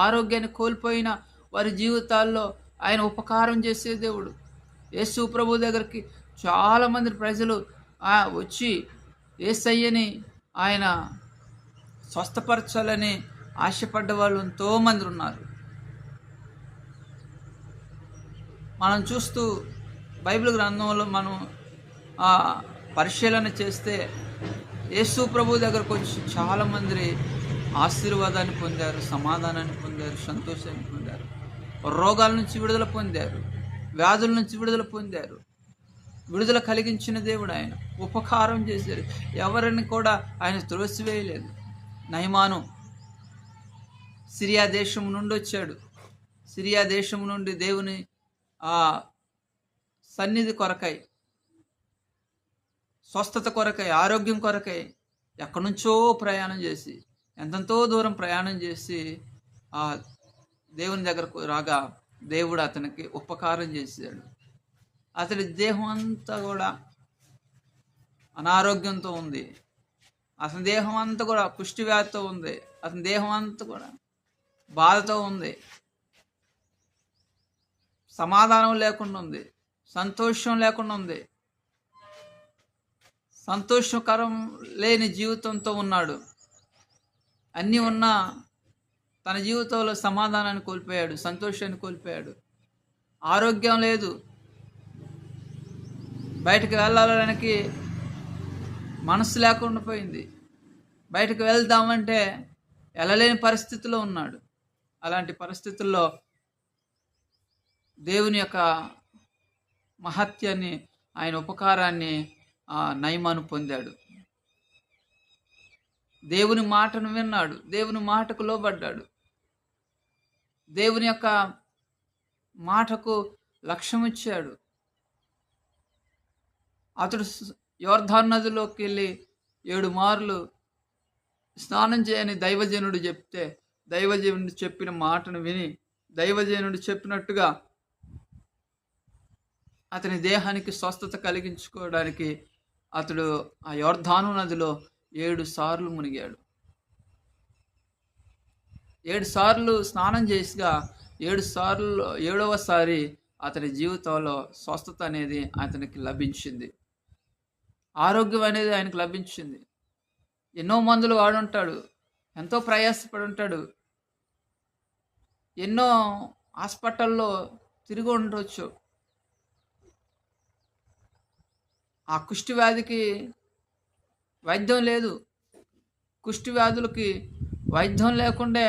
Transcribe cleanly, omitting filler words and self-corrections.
ఆరోగ్యాన్ని కోల్పోయిన వారి జీవితాల్లో ఆయన ఉపకారం చేసే దేవుడు. యేసు ప్రభు దగ్గరికి చాలామంది ప్రజలు వచ్చి యేసయ్యని ఆయన స్వస్థపరచాలని ఆశపడ్డ వాళ్ళు ఎంతోమంది ఉన్నారు. మనం చూస్తూ బైబిల్ గ్రంథంలో మనం పరిశీలన చేస్తే యేసు ప్రభు దగ్గరకు వచ్చి చాలామంది ఆశీర్వాదాన్ని పొందారు, సమాధానాన్ని పొందారు, సంతోషాన్ని పొందారు, రోగాల నుంచి విడుదల పొందారు, వ్యాధుల నుంచి విడుదల పొందారు. విడుదల కలిగించిన దేవుడు ఆయన, ఉపకారం చేశారు. ఎవరిని కూడా ఆయన త్రోసివేయలేదు. నయమాను సిరియా దేశం నుండి వచ్చాడు. సిరియా దేశం నుండి దేవుని సన్నిధి కొరకై, స్వస్థత కొరకై, ఆరోగ్యం కొరకై ఎక్కడి నుంచో ప్రయాణం చేసి, ఎంతెంతో దూరం ప్రయాణం చేసి దేవుని దగ్గరకు రాగా దేవుడు అతనికి ఉపకారం చేశాడు. అతని దేహం అంతా కూడా అనారోగ్యంతో ఉంది. అతని దేహం అంతా కూడా కుష్ఠవ్యాధితో ఉంది. అతని దేహం అంతా కూడా బాధతో ఉంది. సమాధానం లేకుండా ఉంది. సంతోషం లేకుండా ఉంది. సంతోషకరం లేని జీవితంతో ఉన్నాడు. అన్నీ ఉన్నా తన జీవితంలో సమాధానాన్ని కోల్పోయాడు, సంతోషాన్ని కోల్పోయాడు. ఆరోగ్యం లేదు. బయటకు వెళ్ళడానికి మనసు లేకుండా పోయింది. బయటకు వెళ్దామంటే వెళ్ళలేని పరిస్థితిలో ఉన్నాడు. అలాంటి పరిస్థితుల్లో దేవుని యొక్క మహత్యాన్ని, ఆయన ఉపకారాన్ని నయమాను పొందాడు. దేవుని మాటను విన్నాడు, దేవుని మాటకు లోబడ్డాడు, దేవుని యొక్క మాటకు లక్ష్యం ఇచ్చాడు. అతడు యోర్దాను నదిలోకి వెళ్ళి 7 మార్లు స్నానం చేయని దైవజనుడు చెప్తే, దైవజనుడు చెప్పిన మాటను విని, దైవజనుడు చెప్పినట్టుగా అతని దేహానికి స్వస్థత కలిగించుకోవడానికి అతడు ఆ యోర్దాను నదిలో 7 సార్లు మునిగాడు. 7 సార్లు స్నానం చేసిగా 7వ సారి అతని జీవితంలో స్వస్థత అనేది అతనికి లభించింది. ఆరోగ్యం అనేది ఆయనకు లభించింది. ఎన్నో మందులు వాడుంటాడు, ఎంతో ప్రయాసపడి ఉంటాడు, ఎన్నో హాస్పిటల్లో తిరిగి ఉండవచ్చు. ఆ కుష్టి వ్యాధికి వైద్యం లేదు. కుష్టి వ్యాధులకి వైద్యం లేకుండే